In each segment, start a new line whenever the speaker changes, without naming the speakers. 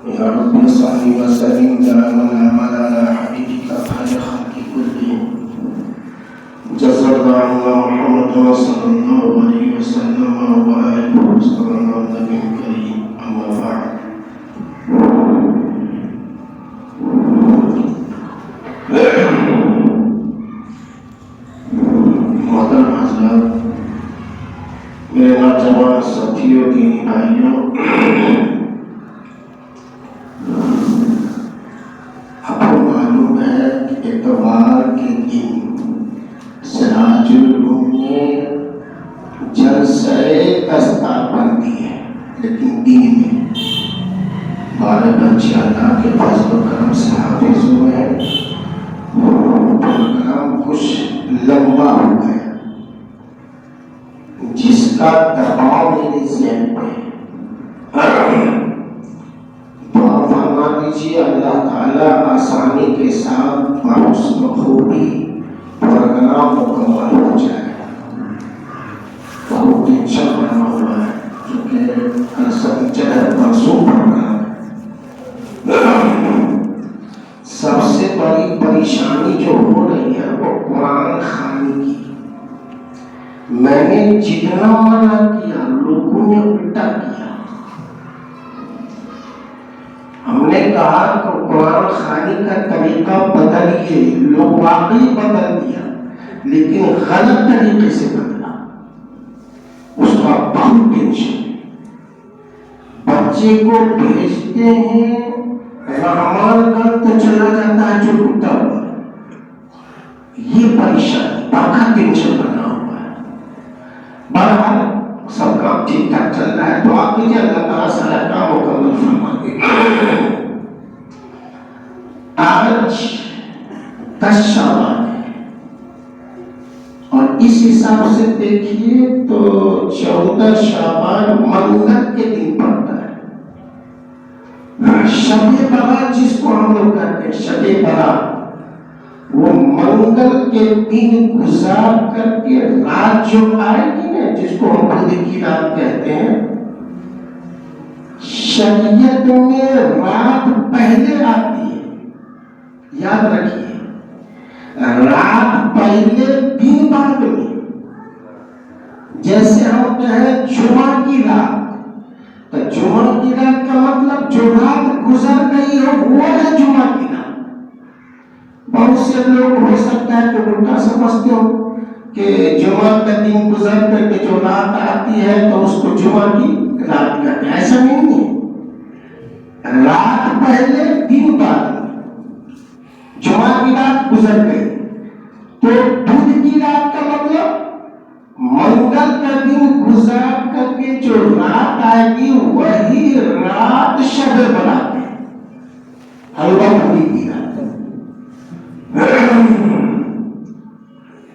يا رب صل وسلم دائما على حبيبك خير خلق كلهم جزا الله محمد صلى الله عليه وسلم وآله وسلم النبي الكريم أما بعد. محترم حضرات، میرے نوجوان ساتھیوں دینی بھائیوں، آپ کو معلوم ہے کہ اتوار کے دن سراج العلوم نے جلسہ دستار بندی ہے، لیکن دن میں 12 بچے اللہ کے فضل و کرم سے حافظ ہوئے ہیں. پروگرام کچھ لمبا ہو گیا جس کا دباؤ میرے ذہن پہ دعا فرما دیجیے اللہ تعالیٰ آسانی کے ساتھ حسن خوبی پروگرام مکمل ہو جائے. بہت اچھا بنا ہوا ہے کیونکہ چہر منسوخ پروگرام ہے. سب سے بڑی پریشانی جو ہو رہی ہے وہ قرآن خوانی کی. میں نے جتنا منع کیا لوگوں نے الٹا کیا. ہم نے کہا کہ قرآن خوانی کا طریقہ بدلیے، لوگ واقعی بدل دیا لیکن غلط طریقے سے بدلا. اس کا بہت ٹینشن. بچے کو بھیجتے ہیں رحمان گڑھ تو چلا جاتا ہے جو ٹوٹا ہوا. یہ پریشانی بڑا ٹینشن بنا ہوا ہے. بہرحال سب کام ٹھیک ٹھاک چل رہا ہے. دعا کیجیے اللہ تعالیٰ سارا کام مکمل فرما دے. آج 10 شعبان ہے اور اس حساب سے دیکھیے تو 14 شعبان منگل کے دن پڑتا ہے. شب برات جس کو ہم لوگ کہتے ہیں شب برات، وہ منگل کے دن گزار کر کے رات جو آئے گی نا جس کو ہم بدھ کی رات کہتے ہیں، شریعت میں رات پہلے آتی ہے. یاد رکھیے رات پہلے دن بعد میں. جیسے ہم کہیں جمعہ کی رات، تو جمعہ کی رات کا مطلب جو رات گزر گئی ہے وہ ہے جمعہ کی رات. بہت سے لوگ ہو سکتا ہے کہ الٹا سمجھتے ہو کہ جمعہ کا دن گزر کر کے جو رات آتی ہے تو اس کو جمعہ کی رات کہتے ہیں. ایسا نہیں ہے. رات پہلے دن بعد میں. جمعہ کی رات گزر گئی تو بدھ کی رات کا مطلب منگل کا دن گزار کر کے جو رات آئے گی وہی رات شب برات ہے، حلوہ پوری کی رات.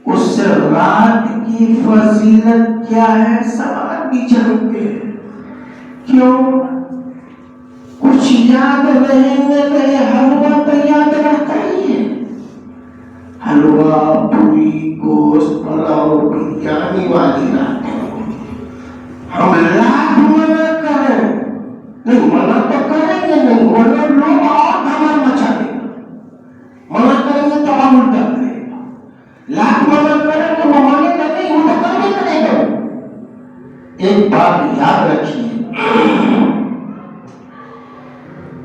اس رات کی فضیلت کیا ہے سب بھی جانتے ہیں. کیوں؟ کچھ یاد رہنے میں حلوہ تو یاد رہتا ہی ہے. حلوہ پوری گوشت پلاؤ بریانی والی رات ہم لاکھ منع کریں نہیں، منع تو کریں گے نہیں، ورنہ لوگ اور دھمال مچا دیں گے. منع کریں گے تو اور الٹا کرے گا. لاکھ منع کریں گے وہ مانے گا نہیں، وہ تو کرنے کرے گا. ایک بات یاد رکھیے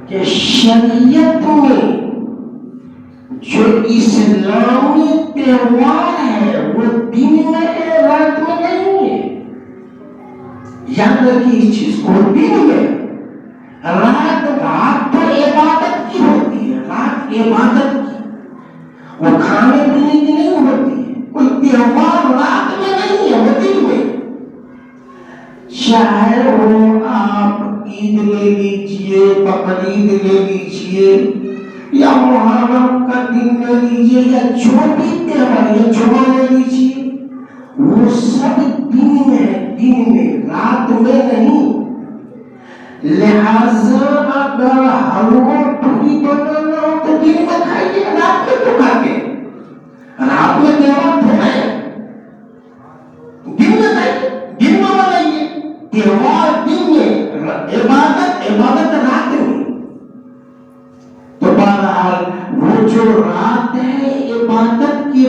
کہ شریعت میں جو اسلامی تہوار ہے وہ دن میں رات میں نہیں ہے. یاد رکھیے اس چیز کو. دن میں رات تو عبادت کی ہوتی ہے. رات عبادت کی، وہ کھانے پینے کی نہیں ہوتی ہے. کوئی تہوار رات میں نہیں ہے، وہ دن میں. چاہے وہ آپ عید لے لیجئے، بقرعید لے لیجئے یا محرم کا دن لے لیجئے یا جو بھی تہوار یا جمعہ لے لیجئے، وہ سب دن میں، دن میں، رات میں نہیں. لہذا اگر حلوہ پوری بنانا ہو تو دن میں کھائیے، رات میں تو کھاتے. رات میں تہوار تو ہے، دن میں کھائیے، دن میں بنائیے. تہوار دن میں، عبادت رات میں.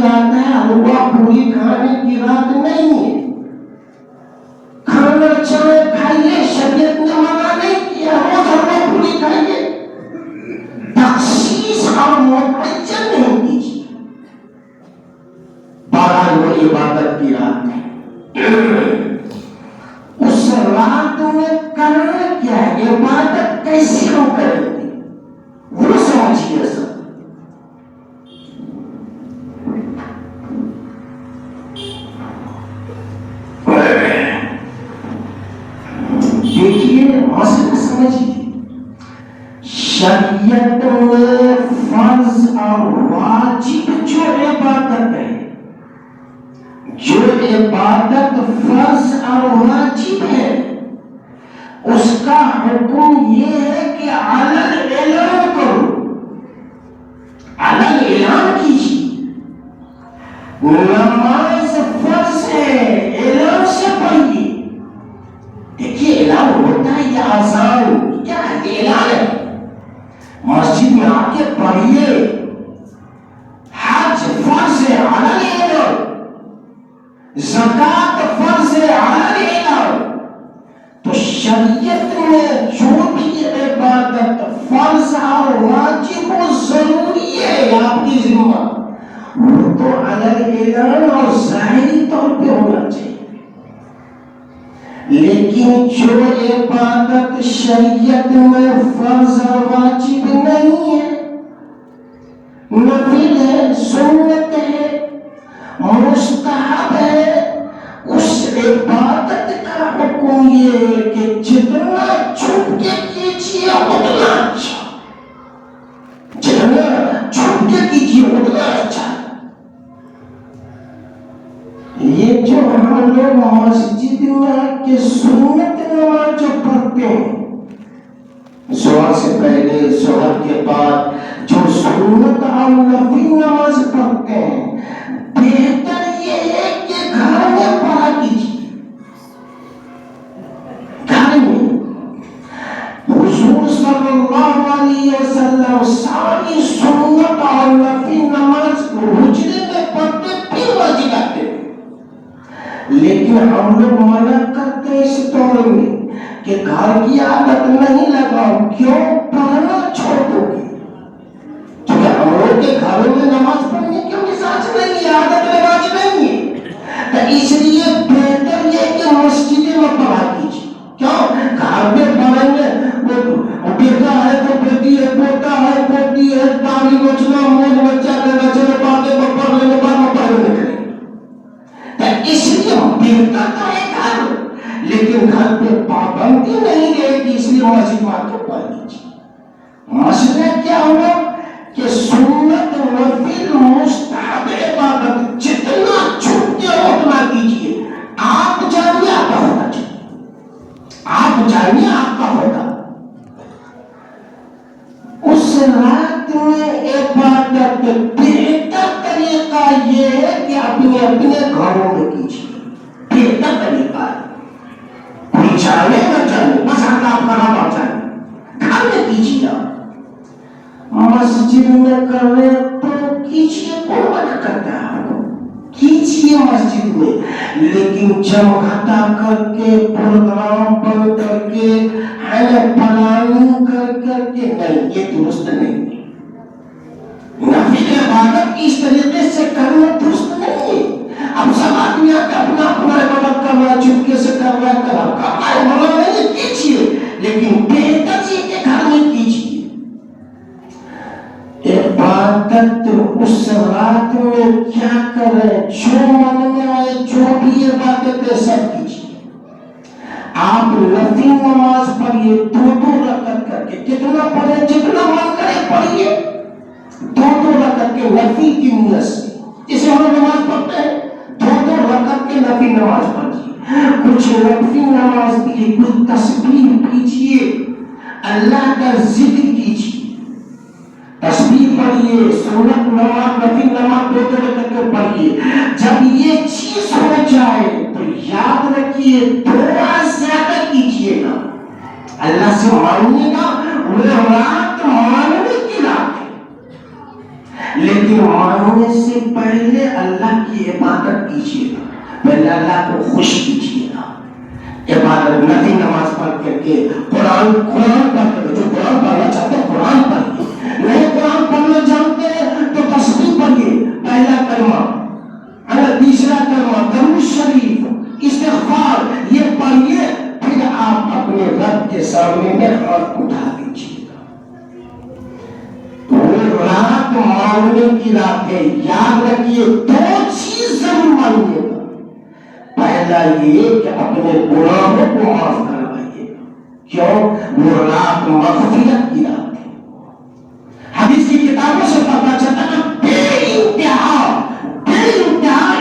رات ہے، حلوہ پوری کھانے کی رات نہیں ہے۔ کھانا چاہے کھائیے، شریعت نے منع نہیں کیا، روز حلوہ پوری کھائیے، تخصیص اور متعین نہیں کیجیے۔ بہرحال وہ عبادت کی رات ہے، اس رات میں کرنا کیا ہے، عبادت کیسے ہم کریں گے وہ سمجھیے سب۔ دیکھیے مسئلہ سمجھیے، شریعت میں فرض اور واجب جو عبادت ہے، جو عبادت فرض اور واجب ہے، اس کا حکم یہ ہے کہ علل اعلان کرو، علل اعلان کیجیے۔ نماز فرض ہے، اعلان سے پڑھیے۔ دیکھیے اعلان ہوتا ہے یا آسان، کیا ہے اعلان ہے، مسجد میں آ کے پڑھیے۔ حج فرض ہے، علل اعلان، زکات فرض ہے، علل اعلان۔ تو شریعت میں جو بھی عبادت فرض اور واجب و ضروری ہے آپ کی ذمہ، وہ تو علل اعلان اور ظاہری طور پہ ہونا چاہیے۔ لیکن جو عبادت شریعت میں فرض اور واجب نہیں ہے، نفل ہے، سنت ہے، مستحب ہے، اس عبادت کا حکم یہ ہے کہ جتنا چھپ کے کیجیے اتنا اچھا، جتنا چھپ کے کیجیے اتنا اچھا۔ یہ جو ہم لوگ مسجد میں کہ سنت نماز جو پڑھتے ہیں، ظہر سے پہلے ظہر کے بعد جو سنت اور نفل نماز پڑھتے ہیں، بہتر یہ ہے کہ گھر میں پڑھا کیجیے۔ گھر میں حضور صلی اللہ علیہ وسلم ساری سنت اور نفل نماز حجرے میں پڑھتے پھر مسجد آتے ہیں، لیکن ہم لوگ منع کرتے اس دور میں کہ گھر کی عادت نہیں لگاؤ، کیوں؟ پڑھنا چھوڑ دو گے، کیونکہ ہم لوگ کے گھروں میں نماز پڑھنے کی مزاج نہیں ہے، عادت رواج نہیں ہے، تو اس لیے بہتر یہ کہ مسجد میں پڑھا کیجیے۔ کیوں؟ گھر میں پڑھیں گے، وہ بیٹا ہے تو بیٹی ہے، پوتا ہے پوتی ہے، داڑھی نوچنا، موج بچہ کرنا، چلو باتیں پڑھ لیں گے، بعد میں پڑھنے نکلیں گے۔ اس لیے بہتر تو ہے گھر، لیکن گھر پہ پابندی نہیں رہے گی، اس لیے مسجد میں آ کے پڑھ لیجیے۔ مسئلہ کیا ہوا کہ سنت نفل مستحب عبادت جتنا چھپ کے اتنا کیجیے، آپ جانیے آپ کا ہونا چاہیے، آپ جانیے آپ کا ہوگا۔ اس رات میں عبادت بہتر طریقہ یہ ہے کہ اپنے اپنے گھروں میں کیجیے، بہتر طریقہ ہے۔ کوئی جانے نہ جانے، بس اللہ آپ کا نام آپ جانے، گھر میں کیجیے۔ آپ مسجد میں کر رہے تو کیجیے، کون منع کرتا ہے آپ کو؟ کیجیے مسجد میں، لیکن جمع کر کے پروگرام بند کر کے پلاننگ کر کے نہیں، یہ درست نہیں ہے۔ نفل عبادت اس طریقے سے کرنا درست نہیں ہے۔ اب سب آدمی اپنا اپنا عبادت کر رہا ہے، چپکے سے کر رہا ہے، منع نہیں کیجیے، لیکن بہتر چیز کے گھر میں کیجیے۔ عبادت اس رات میں کیا کریں، جو من میں آئے، جو بھی عبادت ہے سب کیجیے۔ آپ نفل نماز پڑھیے، دو رکعت کر کے، کتنا پڑھیں جتنا من کرے پڑھیے، دو رکعت کے نفل کی نیت سے، جسے ہم نماز پڑھتے ہیں، دو رکعت کے نفل نماز پڑھیے۔ کچھ نفل نماز کے کچھ تسبیح کیجیے، اللہ کا ذکر کیجیے، تسبیح پڑھیے، سنت نماز نفل نماز دو رکعت کے پڑھیے۔ جب یہ چیز ہو جائے تو یاد رکھیے دعا زیادہ کیجیے گا، اللہ سے مانگیے گا، وہ رات مانگنے کی رات ہے، لیکن مانگنے سے پہلے اللہ کی عبادت کیجیے گا، پہلے اللہ کو خوش کیجیے گا۔ عبادت نہیں نماز پڑھ کر کے قرآن پڑھ کر، جو قرآن پڑھنا چاہتے ہیں قرآن پڑھیے، نہیں قرآن پڑھنا چاہتے ہیں تو تسبیح پڑھیے، پہلا کلمہ، اگر تیسرا کلمہ، درود شریف، استغفار، یہ پڑھیے، پھر آپ اپنے رب کے سامنے میں ہاتھ اٹھا دیجیے گا۔ وہ رات مانگنے کی رات ہے، یاد رکھیے دو چیز ضرور مانگیے گا۔ پہلا یہ کہ اپنے گناہوں کو معاف کروائیے گا، کیوں؟ وہ رات مغفرت کی رات ہے۔ حدیث کی کتابوں سے پتہ چلتا ہے بے انتہا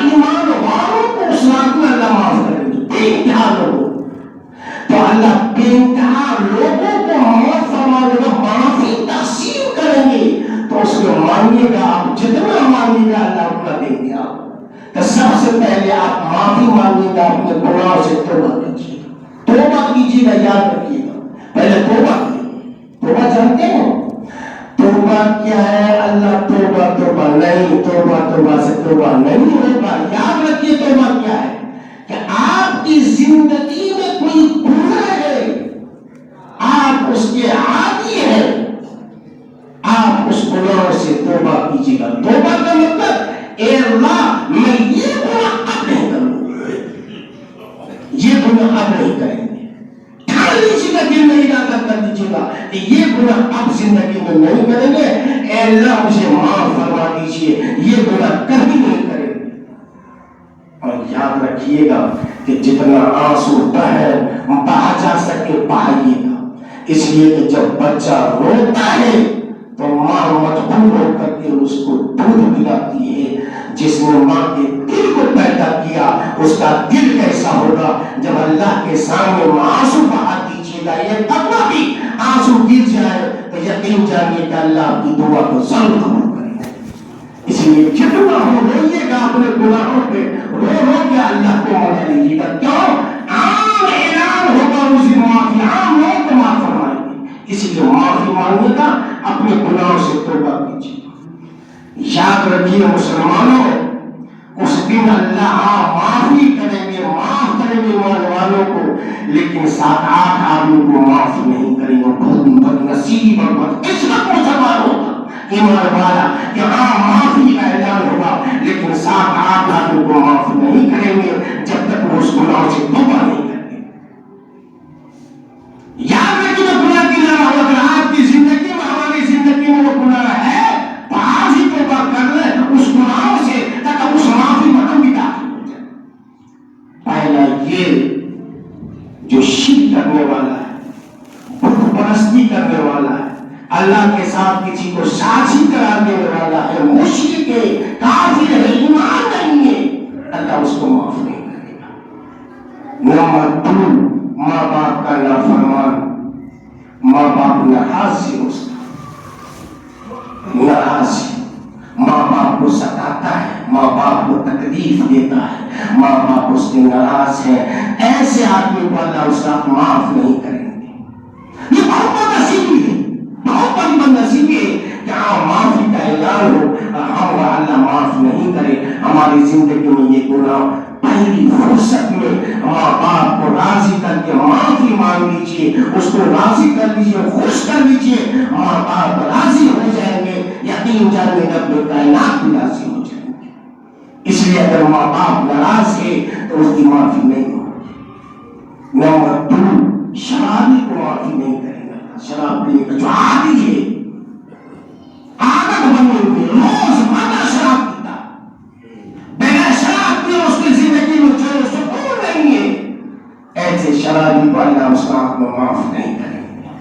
ایمان والوں کو اس رات میں اللہ معاف کریں گے، بے انتہا لوگوں۔ تو اللہ بے انتہا لوگوں کو معاف فرمائے گا، معافی تقسیم کریں گے، تو اس میں مانگیے گا، آپ جتنا مانگیے گا اللہ اتنا دیں گے آپ۔ تو سب سے پہلے آپ معافی مانگیے گا، اپنے گناہوں سے توبہ کیجیے گا، توبہ کیجیے گا، یاد رکھیے گا، پہلے توبہ کیجیے۔ توبہ جانتے ہیں توبہ کیا ہے؟ اللہ توبہ نہیں، توبہ سے توبہ نہیں ہوگا۔ یاد رکھیے توبہ کیا ہے کہ آپ کی زندگی میں کوئی گناہ ہے، آپ اس کے عادی ہیں، آپ اس گناہ سے توبہ کیجیے گا۔ توبہ کا مطلب اے اللہ میں یہ گناہ اب نہیں کروں گا، یہ گناہ اب نہیں کریں گے۔ ٹھان لیجیے گا، دل میں ارادہ کر دیجیے گا کہ یہ گناہ اب زندگی میں نہیں کریں گے، اے اللہ مجھے معاف فرما دیجیے، یہ گناہ کبھی نہیں کریں گے۔ اور یاد رکھیے گا کہ جتنا آنسو بہا جا سکے بہائیے گا، اس لیے کہ جب بچہ روتا ہے تو ماں مجبور ہو کر کے اس کو دودھ پلاتی ہے۔ جس نے ماں کے دل کو پیدا کیا اس کا دل کیسا ہوگا؟ جب اللہ کے سامنے آنسو بہا دیجیے گا، یہ تقویٰ بھی آنسو گر جائے تو یقین جانیے کہ اللہ آپ کی دعا کو ضرور قبول کرے گا۔ اس لیے جتنا ہو روئیے گا اپنے گناہوں پہ، رو کے اللہ کو مولا لیجیے گا، کیوں؟ عام اعلان ہوگا اس دن معافی، عام لوگ کو معاف فرمائیں گے، اس لیے معافی مانگے گا، اپنے گناہوں سے توبہ کیجیے۔ یاد رکھیے مسلمانوں، اس دن اللہ معافی کریں گے، معاف کریں گے ایمان والوں کو، لیکن 7-8 آدمی کو معاف نہیں کریں گے۔ بہت بد نصیب اور بدقسمت مسلمان ہوگا ایمان والا کہ معافی کا اعلان ہوگا، لیکن 7-8 آدمی کو معاف نہیں کریں گے جب تک وہ اس گناہ سے توبہ نہیں کریں گے۔ یاد رکھیے گناہ کی نہ ہو، اگر آپ کی زندگی میں، ہماری زندگی میں وہ گناہ ہے تو آج ہی توبہ کر لیں اس گناہوں سے، تاکہ اس معافی میں ہم بھی داخل ہو جائیں۔ پہلا یہ جو شرک کرنے والا ہے، بت پرستی کرنے والا ہے، اللہ کے ساتھ کسی کو ساجی قرار دینے والا ہے، مشرک ہے، کافر ہے، ایمان نہیں ہے، اللہ اس کو معاف نہیں کرے گا۔ نمبر 2، ماں باپ کا نافرمان، ماں باپ ناراض ہے، اس کا ناراض ہے، ماں باپ کو ستاتا ہے، ماں باپ کو تکلیف دیتا ہے، ماں باپ اس کے ناراض ہیں، ایسے آدمی کو اللہ اس کا معاف نہیں کریں گے۔ یہ بہت بدنصیبی ہے، بہت بڑی بدنصیبی ہے کہ معافی کا اعلان ہو، ہم اللہ معاف نہیں کرے۔ ہماری زندگی میں یہ گناہ پہلی فرصت میں ماں باپ کو راضی کر کے معافی مانگ لیجیے، اس کو راضی کر لیجیے، خوش کر لیجیے، ماں باپ راضی ہو جائیں گے، یقین جانیے رب کائنات بھی راضی ہو جائیں گے۔ اس لیے اگر ماں باپ ناراض ہے تو اس کی معافی نہیں ہوگی۔ نمبر 2، شرابی کو معافی نہیں کرے گا۔ شراب پینے کا جو عادی ہے، عادت بنی ہوئی ہے، روز مرہ شراب پیتا، بغیر شراب پیے اس کی زندگی میں جو سکون نہیں ہے، ایسے شرابی کو اللہ اس کا معاف نہیں کرے گا۔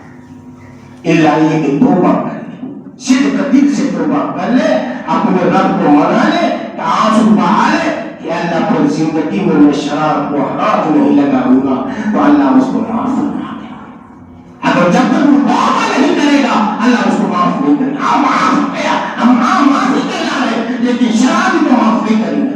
اللہ یہ کہ توبہ کر لے، صدق دل سے توبہ کر لے، اپنے رب کو منا لے، آنسو بہا لے کہ اللہ پر زندگی میں شراب کو ہاتھ نہیں لگاؤں گا، تو اللہ اس کو معاف فرما دے گا۔ اگر جب تک وہ توبہ نہیں کرے گا اللہ اس کو معاف نہیں کرے گا۔ معاف ہو گیا، ہم معافی کرنا ہے، لیکن شرابی کو معاف نہیں کریں گے۔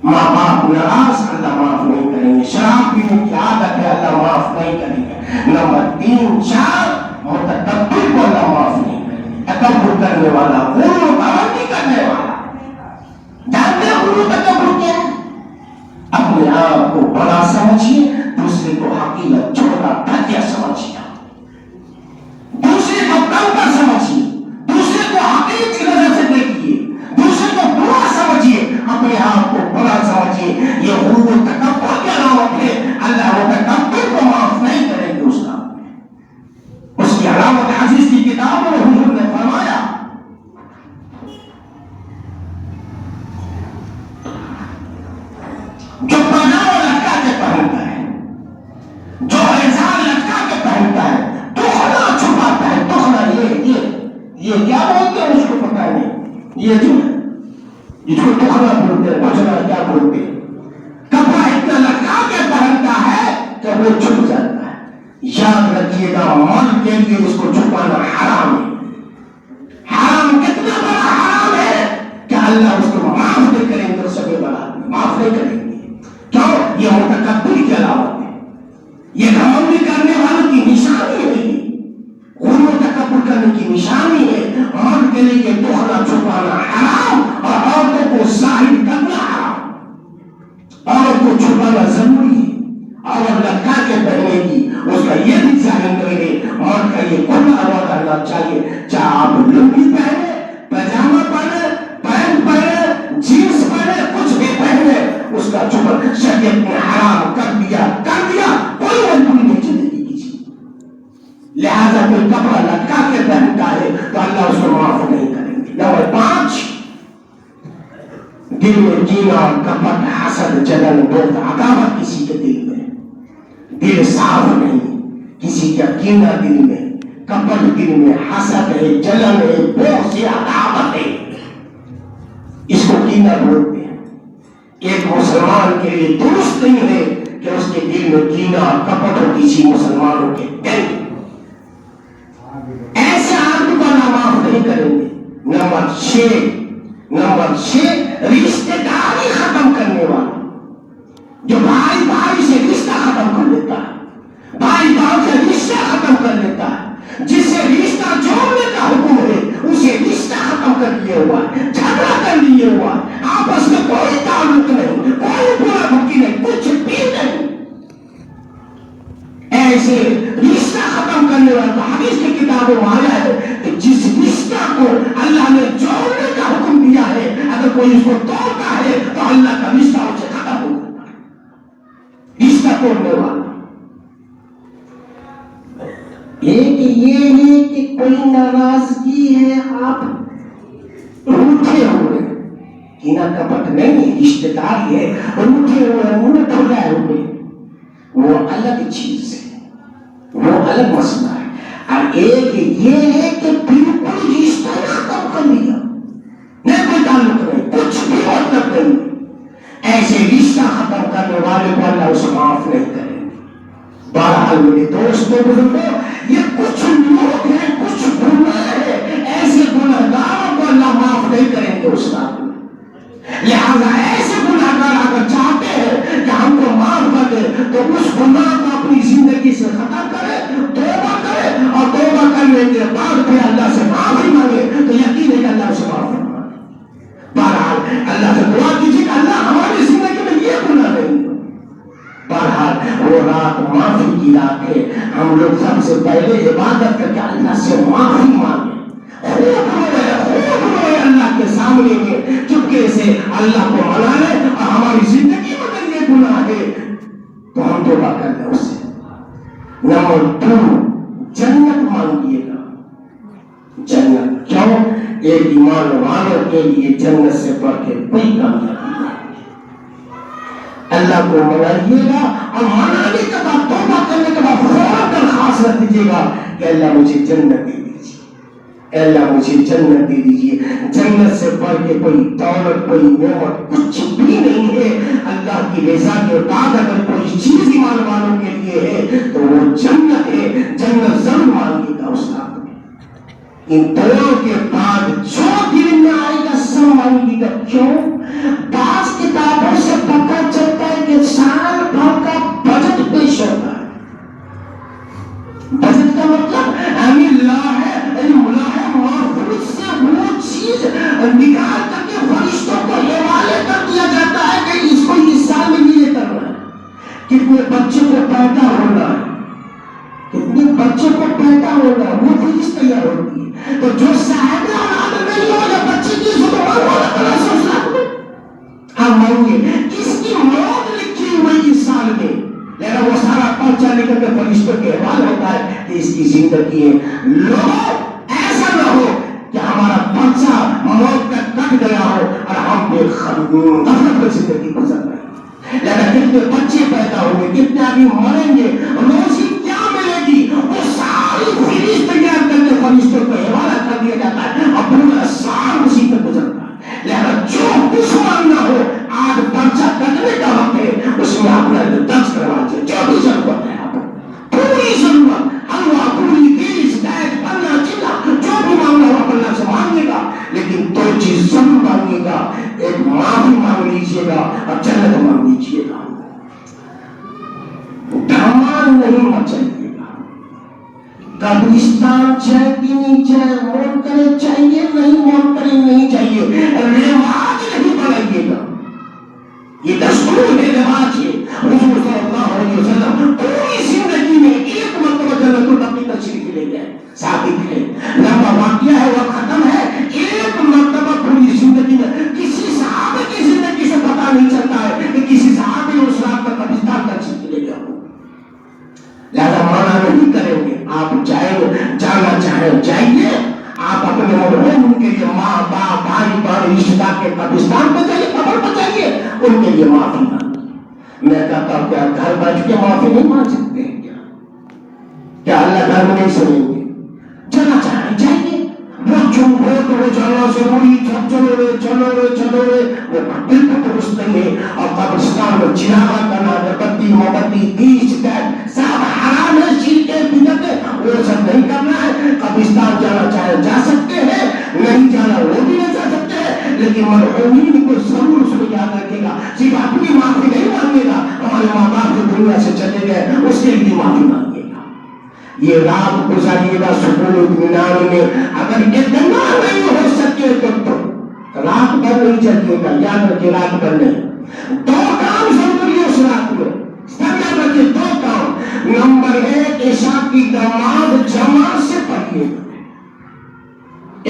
ماں باپ ناراض، اللہ معاف نہیں کریں گے۔ شراب پینے کی عادت ہے، اللہ معاف نہیں کریں گے۔ نمبر 3، 4، متکبر کو اللہ معاف نہیں کریں گے۔ تکبر کرنے والا، غرور نہیں کرنے والا. جانتے ہیں غرور تکبر کیا ہے؟ اپنے آپ کو بڑا سمجھیے، دوسرے کو حقیقت چھوٹا گھٹیا سمجھیے، دوسرے کو کمتر سمجھیے، دوسرے کو حقیقت کی نظر سے دیکھیے، دوسرے کو برا سمجھیے، اپنے آپ کو بڑا سمجھیے. یہ غرور و تکبر کی علامت ہے. اللہ وہ تکبر کو معاف نہیں کریں گے. اس کی علامت حدیث کی کتابوں میں حضور نے فرمایا جو پناہ لٹکا کے پہنتا ہے، جو احسان لٹکا کے پہنتا ہے، ٹکڑا چھپاتا ہے، ٹکڑا یہ کیا بولتے ہیں اس کو پتا نہیں، یہ جو ہے جس کو ٹکڑا بولتے ہیں، بچنا کیا بولتے ہیں، کپڑا اتنا لٹکا کے پہنتا ہے کہ وہ چھپ جاتا ہے. یاد رکھیے گا، مرد کے لیے اس کو چھپانا حرام ہے. حرام کتنا بڑا حرام ہے کہ اللہ اس کو معاف نہیں کریں گے. سبھی بڑا معاف نہیں کریں گے. کیوں؟ یہ متکبر کی علامت ہے، یہ گھمنڈ کرنے والوں کی نشانی ہے، غرور تکبر کرنے کی نشانی ہے. مرد کے لیے ٹکڑا چھپانا حرام اور عورتوں کو ظاہر کرنا حرام. عورت کو چھپانا ضروری ہے، اور لٹکا کے پہنے کی اس کا یہ بھی ظاہر کریں گے. مرد کا یہ کھلا ہوا کرنا چاہیے، چاہے آپ لنگی پہنے، پاجامہ پہنے، پینٹ پہنے، جینس پہنے، کچھ بھی پہنے، اس کا چھپا شریعت نے حرام کر دیا، کوئی مجبوری نہیں چلے گی کسی. لہذا کوئی کپڑا لٹکا کے پہنتا ہے تو اللہ اس کو معاف نہیں کریں گے. نمبر 5، دل میں کینہ اور کپٹ، حسد، جلن، بغض، عداوت کسی کے دل میں، دل صاف نہیں، کسی کا کینہ دل میں، کپٹ دل میں، حسد ہے، جلن ہے، بغض ہے، عداوت ہے، اس کو کینہ بولتے ہیں. ایک مسلمان کے لیے درست نہیں ہے کہ اس کے دل میں کینہ اور کپٹ ہو کسی مسلمانوں کے دل. ایسے آدمی کو اللہ معاف نہیں کریں گے. نمبر 6، رشتے داری ختم کرنے والا، جو بھائی بھائی سے رشتہ ختم کر لیتا ہے، بھائی بھائی سے رشتہ ختم کر لیتا ہے، جس سے رشتہ جوڑنے کا حکم ہے اسے رشتہ ختم کر لیے ہوا ہے، جھگڑا کر لیے ہوا ہے، آپس میں کوئی تعلق نہیں، کوئی برا بھکی نہیں، کچھ بھی نہیں. ایسے رشتہ ختم کرنے والا حدیث کی کتابوں میں آیا ہے کہ جس رشتہ کو اللہ نے جوڑنے کا حکم دیا ہے، اگر کوئی اس کو توڑتا ہے تو اللہ کا رشتہ اسے ختم ہو جاتا ہے. رشتہ توڑنے والا ایک یہ ہے کہ کوئی ناراضگی ہے، آپ روٹھے ہوئے، کینہ کپٹ نہیں ہے، رشتے داری ہے، روٹھے ہوئے، منہ پھولائے ہوئے، وہ الگ چیز ہے، وہ الگ مسئلہ ہے. اور ایک یہ ہے کہ بالکل رشتہ ختم کر لیا، نہیں کوئی تعلق نہیں، کچھ بھی مطلب نہیں. ایسے رشتہ ختم کرنے والے کو اللہ اسے معاف نہیں کرے. بہرحال میرے دوستوں بزرگوں، یہ کچھ لوگ ہیں، کچھ گناہ ہے، ایسے گناہگاروں کو اللہ معاف نہیں کریں گے اس رات میں. لہذا ایسے گناہگار اگر چاہتے ہیں کہ ہم کو معاف کر دے تو اس گناہ کو اپنی زندگی سے ختم کرے، توبہ کرے، اور توبہ کرنے کے بعد پھر اللہ سے معافی مانگے تو یقین ہے کہ اللہ اسے معاف کرے. بہرحال اللہ سے دعا کیجیے کہ اللہ ہماری زندگی میں یہ گناہ نہیں. بہرحال وہ رات معافی کی رات ہے. ہم لوگ سب سے پہلے عبادت کر کے اللہ سے معافی مانگے، خوب روئے اللہ کے سامنے میں، چپکے سے اللہ کو منا لے، اور ہماری زندگی میں اگر یہ گناہ ہے تو ہم توبہ کر لیں اس سے. نمبر 2، جنت مانگیے گا. جنت کیوں؟ ایک ایمان والوں کے لیے جنت سے بڑھ کے کوئی کامیابی نہیں. اللہ کو منائیے گا، اور منانے کے بعد توبہ کرنے کے بعد فوراً درخواست رکھ دیجیے گا کہ اللہ مجھے جنت دے دیجیے، اللہ مجھے جنت دے دیجیے. جنت سے بڑھ کے کوئی دولت، کوئی نعمت کچھ بھی نہیں ہے. اللہ کی رضا کے بعد اگر کوئی چیز ایمان والوں کے لیے ہے تو وہ جنت ہے. جنت ضرور مانگے گا اس رات میں. ان دونوں کے بعد جو دل میں آئے گا سب مانگے گا. کیوں؟ بعض کتابوں سے پتہ چلتا ہے کہ سال بھر کا بجٹ پیش ہوتا ہے. بجٹ کا مطلب علم ہے، معرفت سے وہ چاہیے. لوگوں ایسا نہ ہو کہ ہمارا بچہ موت تک کٹ گیا ہو اور ہم بے غفلت میں زندگی گزر رہے ہیں. لیکن کتنے بچے پیدا ہوں گے, کتنے آدمی مریں گے, روزی کیا ملے گی, وہ ساری فہرست تیار کر کے فرشتوں کو حوالہ کر دیا جاتا ہے اور پورا سال اسی پہ گزرتا ہے. لیکن جو دشمن نہ ہو, آج بچہ کٹنے کا وقت ہے, اس میں اپنا 10 دروازے 24 ضرورت ہے, پوری ضرورت, حلوہ پوری تیز بیت پنا چلا جو بھی مانگنا ہو اللہ سے مانگے گا. لیکن 2 چیز ضرور مانگے گا, ایک معافی مانگ لیجیے گا اور جنت مانگ لیجیے گا. دھمان نہیں مچائیے گا. قبرستان چاہے کہ نہیں چاہے, مون کرے چاہیے نہیں, مون کرے نہیں چاہیے, رواج نہیں بنائیے گا. یہ دستور ہے, رواج ہے. حضور صلی اللہ علیہ وسلم پوری زندگی میں ایک مرتبہ جنت البقیع تشریف لے گئے, ثابت ہے, لمبا واقعہ ہے, وہ ختم ہے. ایک مرتبہ پوری زندگی میں کسی صحابہ کی زندگی سے پتا نہیں چلتا ہے کہ کسی صحابی نے اس رات میں قبرستان تشریف لے گیا ہو. لہذا منع نہیں کریں گے, آپ جانا چاہیں جائیے, آپ اپنے مرحوم کے لیے ماں باپ بھائی بہن رشتہ دار کے قبرستان پہ جائیے, قبر پہ جائیے, ان کے لیے معافی مانگیے. میں کہتا ہوں کیا گھر بیٹھ کے معافی نہیں مانگ سکتے ہیں کیا اللہ گھر میں نہیں سنیں گے؟ جانا چاہیں جائیے, وہ چپ ہو تو وہ جانا ضروری, چلو رے وہ بالکل درست نہیں ہے. اور قبرستان میں چراغا کرنا, بتی موبتی تیز سب حرام ہے, شرک بدعت ہے, وہ سب نہیں کرنا ہے. قبرستان جانا چاہے جا سکتے ہیں, نہیں جانا وہ بھی نہیں جا سکتے ہیں, لیکن مرحومین کو ضرور اس کو یاد رکھے گا. صرف اپنی معافی نہیں مانگے گا, ہمارے ماں باپ جو دنیا سے چلے گئے اس کے لیے معافی مانگے گا. یہ رات گزاریے گا سکون اطمینان میں. اگر اتنا نہیں ہو سکے تو رات بھر نہیں چلیے گا, یاد رکھیے رات بھر نہیں. 2 کام ضروری ہے اس رات میں, یاد رکھیے 2 کام. نمبر 1, عشاء کی نماز جماعت سے پڑھیے,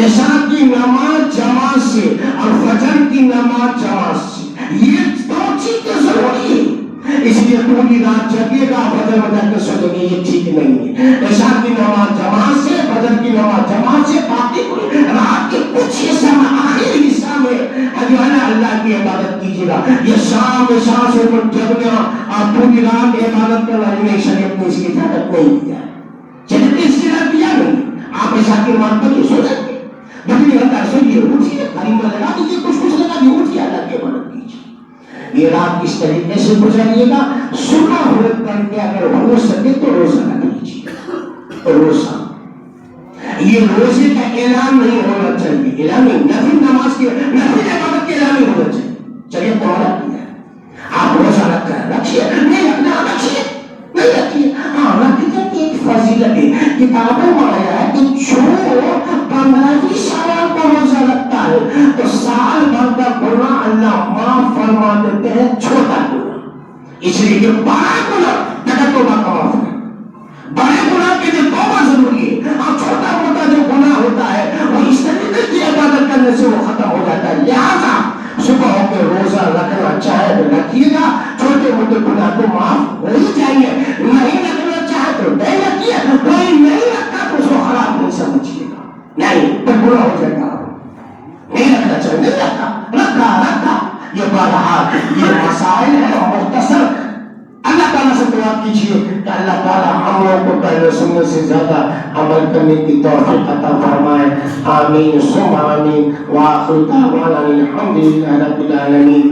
عشاء کی نماز جماعت سے اور فجر کی نماز جماعت سے. یہ 2 چیزیں ضروری ہے. اس لیے پوری رات جگیے گا, فجر میں جا کے سو جائیں گے, یہ ٹھیک نہیں ہے. عشاء کی نماز جماعت سے, فجر کی نماز جماعت سے, باقی رات کے کچھ حصہ میں, آخری حصہ میں جو ہے نا اللہ کی عبادت کیجیے گا. یہ شام سے جگنا اور پوری رات عبادت کرنا نہیں, شریعت نے اس کی اجازت نہیں دیا ہے. شریعت نے اس کی اجازت دیا نہیں. آپ عشاء کی نماز پڑھیے, سو جائیں گے, دوسری گھنٹہ سوئیے, اٹھیے, حریم میں لگا دیجیے, کچھ لگا دیجیے, اٹھیے, اللہ کی عبادت کیجیے. یہ رات اس طریقے سے گزاریے گا. صبح ہونے پر کے اگر ہو سکے تو روزہ رکھ لیجیے. روزہ, یہ روزے کا اعلان نہیں ہونا چاہیے, اعلان نہیں, نفل نماز کے نفل عبادت کے اعلان نہیں ہونا چاہیے. چلیے تمہارا کیا ہے, آپ روزہ رکھ کر رکھیے, نہیں رکھنا رکھیے, نہیں رکھیے, ہاں رکھیے. ایک فضیلت ہے, کتابوں میں آیا ہے کہ جو 15 سال کا روزہ رکھتا ہے تو سال بھر کا گناہ اللہ معاف فرما دیتے ہیں, چھوٹا گناہ. اس لیے کہ بڑا گناہ جگہ توبہ کا معاف ہے, بڑے گناہ کے لیے توبہ ضروری ہے, اور چھوٹا موٹا جو گناہ ہوتا ہے وہ اس طریقے کی عبادت کرنے سے وہ ختم ہو جاتا ہے. لہٰذا صبح ہو کے روزہ رکھنا چاہے تو رکھیے گا, چھوٹے موٹے گناہ تو معاف ہو ہی جائیں گے. نہیں رکھنا چاہے تو نہیں رکھیے, کوئی نہیں رکھتا تو اس کو خراب نہیں سمجھیے گا, نہیں تو برا ہو جائے گا. نہیں رکھنا چاہیے, نہیں رکھا. یہ بہرحال یہ مسائل ہے مختصر. اللہ تعالیٰ سے دعا کیجیے کہ اللہ تعالیٰ ہم لوگوں کو پہلے سننے سے زیادہ عمل کرنے کی توفیق عطا فرمائے. آمین ثم آمین. وآخر دعوانا الحمد للہ رب العالمین.